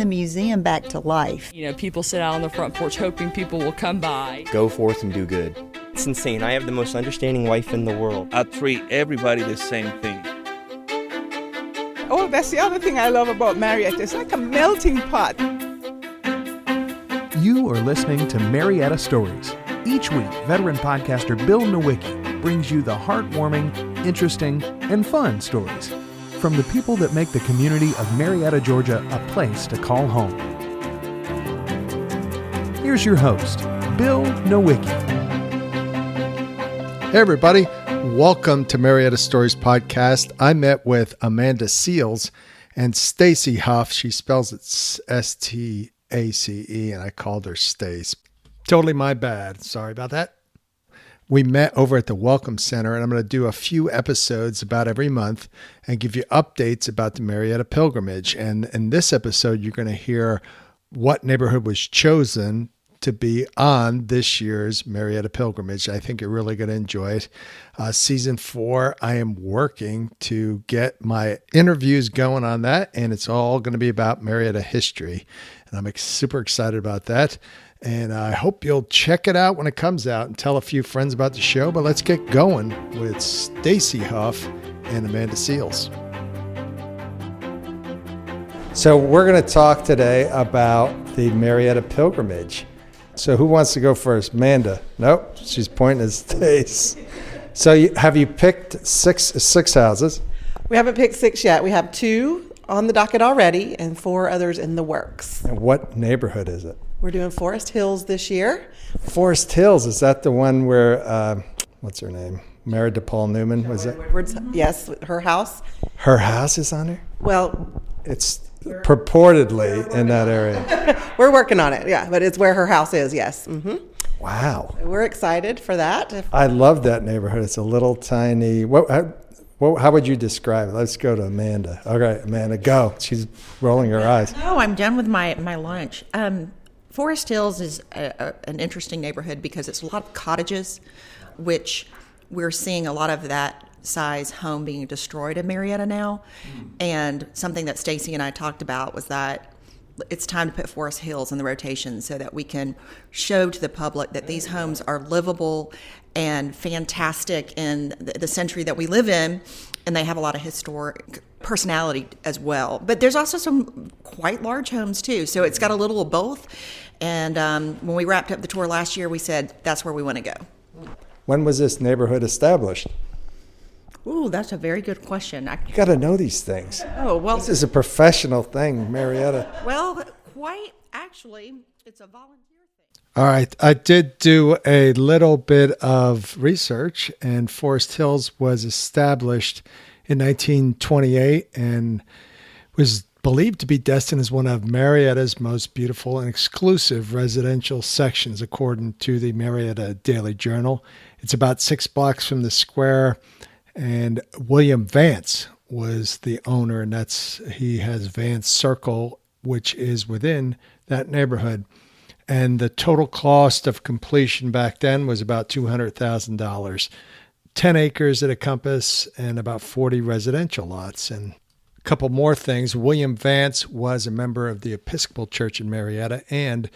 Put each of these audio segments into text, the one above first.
museum back to life. You know, people sit out on the front porch hoping people will come by. Go forth and do good. It's insane. I have the most understanding wife in the world. I treat everybody the same thing. Oh, that's the other thing I love about Marietta. It's like a melting pot. You are listening to Marietta Stories. Each week, veteran podcaster Bill Nowicki brings you the heartwarming, interesting, and fun stories from the people that make the community of Marietta, Georgia, a place to call home. Here's your host, Bill Nowicki. Hey everybody, welcome to Marietta Stories Podcast. I met with Amanda Seals and Stacy Huff. She spells it Stace, and I called her Stace. Totally my bad. Sorry about that. We met over at the Welcome Center, and I'm going to do a few episodes about every month and give you updates about the Marietta Pilgrimage. And in this episode, you're going to hear what neighborhood was chosen to be on this year's Marietta Pilgrimage. I think you're really going to enjoy it. Season 4, I am working to get my interviews going on that, and it's all going to be about Marietta history. And I'm super excited about that. And I hope you'll check it out when it comes out and tell a few friends about the show. But let's get going with Stacy Huff and Amanda Seals. So we're going to talk today about the Marietta Pilgrimage. So who wants to go first? Amanda? Nope, she's pointing at Stace. So have you picked six houses? We haven't picked 6 yet. We have 2 on the docket already and 4 others in the works. And what neighborhood is it? We're doing Forest Hills this year. Forest Hills, is that the one where, what's her name? Married to Paul Newman, was it? Edwards, yes, her house. Her house is on there? Well, it's purportedly in that area. we're working on it, yeah, but it's where her house is, yes. Mm-hmm. Wow. We're excited for that. I love that neighborhood. It's a little tiny, how would you describe it? Let's go to Amanda. All right, Amanda, go. She's rolling her eyes. Oh, I'm done with my lunch. Forest Hills is an interesting neighborhood because it's a lot of cottages, which we're seeing a lot of that size home being destroyed in Marietta now. And something that Stacy and I talked about was that it's time to put Forest Hills in the rotation so that we can show to the public that these homes are livable and fantastic in the century that we live in, and they have a lot of historic personality as well. But there's also some quite large homes too, so it's got a little of both. And when we wrapped up the tour last year, we said that's where we want to go. When was this neighborhood established? Ooh, that's a very good question. You got to know these things. Oh, well. This is a professional thing, Marietta. Well, quite actually, it's a volunteer thing. All right. I did do a little bit of research, and Forest Hills was established in 1928 and was believed to be destined as one of Marietta's most beautiful and exclusive residential sections, according to the Marietta Daily Journal. It's about 6 blocks from the square, and William Vance was the owner, and he has Vance Circle, which is within that neighborhood. And the total cost of completion back then was about $200,000. 10 acres at a compass and about 40 residential lots. And a couple more things. William Vance was a member of the Episcopal Church in Marietta and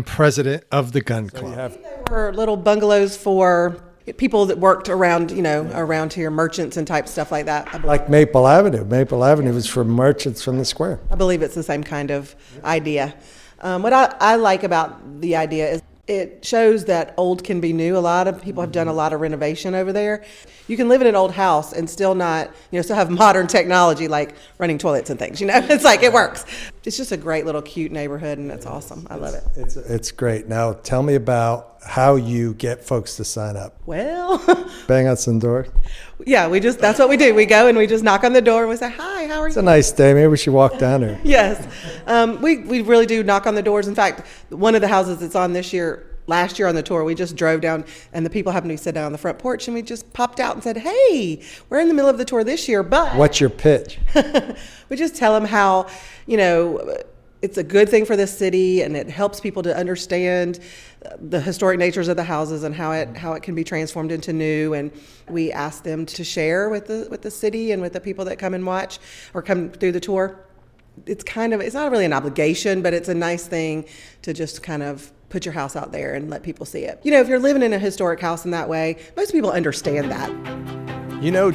president of the Gun Club. There were little bungalows for people that worked around here, merchants and type stuff like that. Like Maple Avenue. Maple Avenue was for merchants from the square. I believe it's the same kind of idea. What I like about the idea is it shows that old can be new. A lot of people have done a lot of renovation over there. You can live in an old house and still not, still have modern technology like running toilets and things. It's like it works. It's just a great little cute neighborhood, and it's awesome. I love it. It's great. Now tell me about how you get folks to sign up. Well, bang on some doors. Yeah, that's what we do. We go and we just knock on the door and we say, "Hi, how are you?" It's a nice day. Maybe we should walk down there. Yes, we really do knock on the doors. In fact, one of the houses that's on last year on the tour, we just drove down and the people happened to sit down on the front porch and we just popped out and said, "Hey, we're in the middle of the tour this year, but..." What's your pitch? We just tell them how, it's a good thing for the city and it helps people to understand the historic natures of the houses and how it can be transformed into new. And we ask them to share with the city and with the people that come and watch or come through the tour. it's not really an obligation, but it's a nice thing to just kind of put your house out there and let people see it. If you're living in a historic house in that way, most people understand that.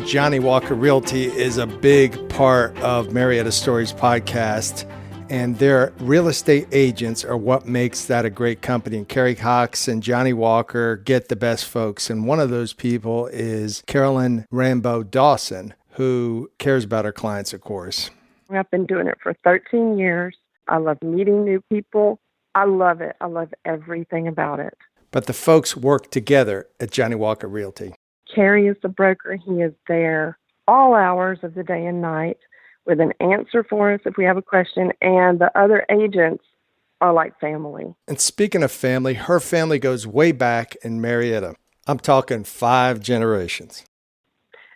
Johnny Walker Realty is a big part of Marietta Stories podcast, and their real estate agents are what makes that a great company. And Carrie Cox and Johnny Walker get the best folks. And one of those people is Carolyn Rambo Dawson, who cares about her clients, of course. I've been doing it for 13 years. I love meeting new people. I love it. I love everything about it. But the folks work together at Johnny Walker Realty. Carrie is the broker. He is there all hours of the day and night with an answer for us if we have a question, and the other agents are like family. And speaking of family, her family goes way back in Marietta. I'm talking 5 generations.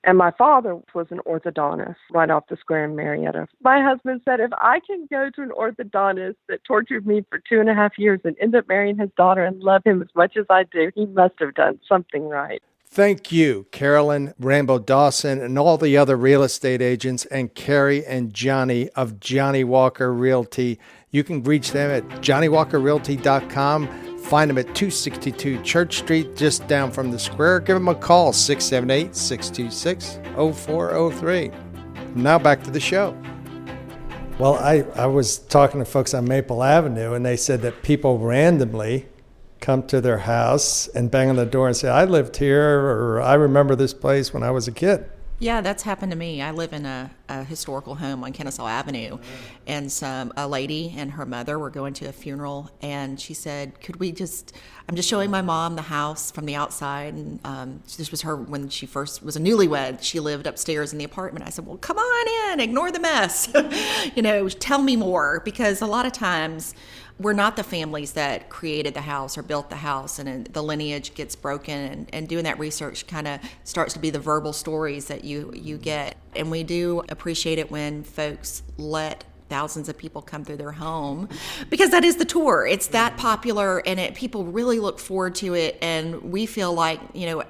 And my father was an orthodontist right off the square in Marietta. My husband said, if I can go to an orthodontist that tortured me for 2.5 years and end up marrying his daughter and love him as much as I do, he must have done something right. Thank you, Carolyn Rambo Dawson and all the other real estate agents, and Carrie and Johnny of Johnny Walker Realty. You can reach them at johnnywalkerrealty.com. Find them at 262 Church Street, just down from the square. Give them a call, 678-626-0403. Now back to the show. Well, I was talking to folks on Maple Avenue, and they said that people randomly come to their house and bang on the door and say, I lived here, or I remember this place when I was a kid. Yeah, that's happened to me. I live in a historical home on Kennesaw Avenue, and a lady and her mother were going to a funeral, and she said, I'm just showing my mom the house from the outside, and this was her when she first was a newlywed. She lived upstairs in the apartment. I said, well, come on in, ignore the mess. Tell me more, because a lot of times we're not the families that created the house or built the house, and the lineage gets broken, and doing that research kind of starts to be the verbal stories that you get. And we do appreciate it when folks let thousands of people come through their home, because that is the tour. It's that popular, and people really look forward to it. And we feel like,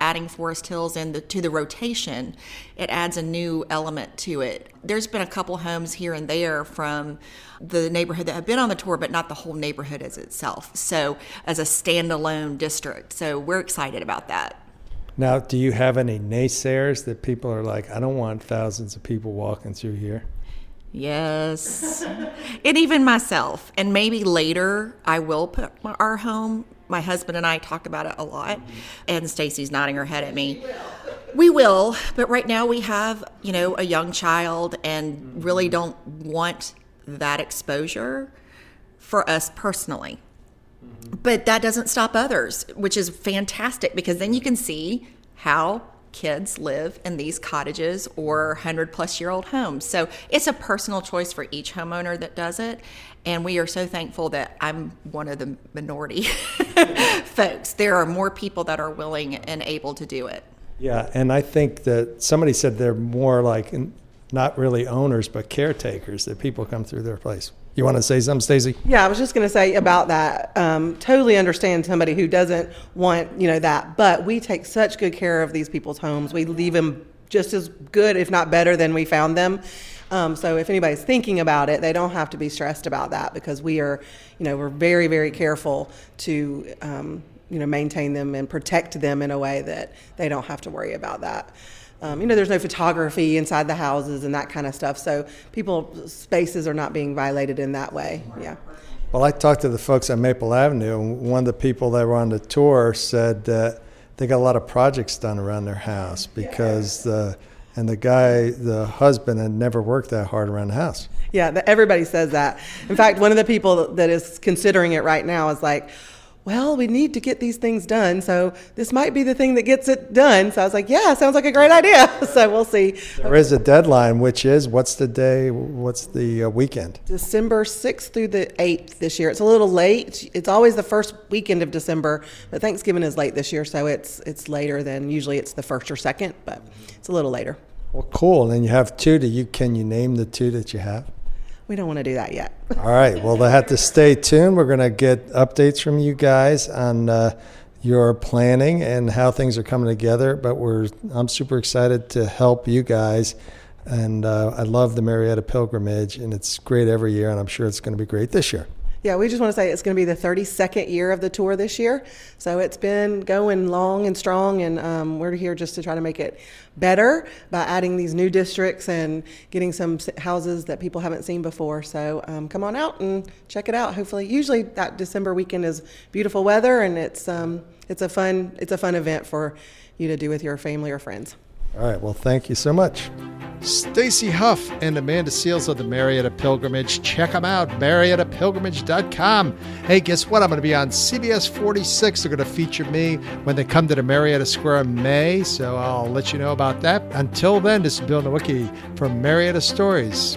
adding Forest Hills to the rotation, it adds a new element to it. There's been a couple homes here and there from the neighborhood that have been on the tour, but not the whole neighborhood as itself. So as a standalone district. So we're excited about that. Now, do you have any naysayers that people are like, I don't want thousands of people walking through here? Yes. And even myself. And maybe later I will put our home. My husband and I talk about it a lot. And Stacy's nodding her head at me. We will. But right now we have, a young child, and really don't want that exposure for us personally. But that doesn't stop others, which is fantastic, because then you can see how kids live in these cottages or 100-plus-year-old homes. So it's a personal choice for each homeowner that does it. And we are so thankful that I'm one of the minority folks. There are more people that are willing and able to do it. Yeah, and I think that somebody said they're more like not really owners, but caretakers, that people come through their place. You want to say something, Stacey? Yeah, I was just going to say about that. Totally understand somebody who doesn't want, that. But we take such good care of these people's homes. We leave them just as good, if not better, than we found them. So if anybody's thinking about it, they don't have to be stressed about that, because we are, we're very, very careful to, maintain them and protect them in a way that they don't have to worry about that. There's no photography inside the houses and that kind of stuff. So people's spaces are not being violated in that way. Yeah. Well, I talked to the folks on Maple Avenue, and one of the people that were on the tour said that they got a lot of projects done around their house because the husband had never worked that hard around the house. Yeah, everybody says that. In fact, one of the people that is considering it right now is like, well, we need to get these things done, so this might be the thing that gets it done. So I was like, yeah, sounds like a great idea. So we'll see. There is a deadline, which is, what's the weekend? December 6th through the 8th this year. It's a little late. It's always the first weekend of December, but Thanksgiving is late this year, so it's later than usually it's the 1st or 2nd, but it's a little later. Well, cool. And you have 2. Can you name the 2 that you have? We don't want to do that yet. All right. Well, they have to stay tuned. We're going to get updates from you guys on your planning and how things are coming together. But I'm super excited to help you guys And I love the Marietta Pilgrimage, and it's great every year, and I'm sure it's going to be great this year. Yeah, we just want to say it's going to be the 32nd year of the tour this year. So it's been going long and strong, and we're here just to try to make it better by adding these new districts and getting some houses that people haven't seen before. So come on out and check it out. Hopefully, usually that December weekend is beautiful weather, and it's a fun event for you to do with your family or friends. All right, well, thank you so much. Stacy Huff and Amanda Seals of the Marietta Pilgrimage. Check them out, MariettaPilgrimage.com. Hey, guess what? I'm going to be on CBS 46. They're going to feature me when they come to the Marietta Square in May, so I'll let you know about that. Until then, this is Bill Nowicki from Marietta Stories.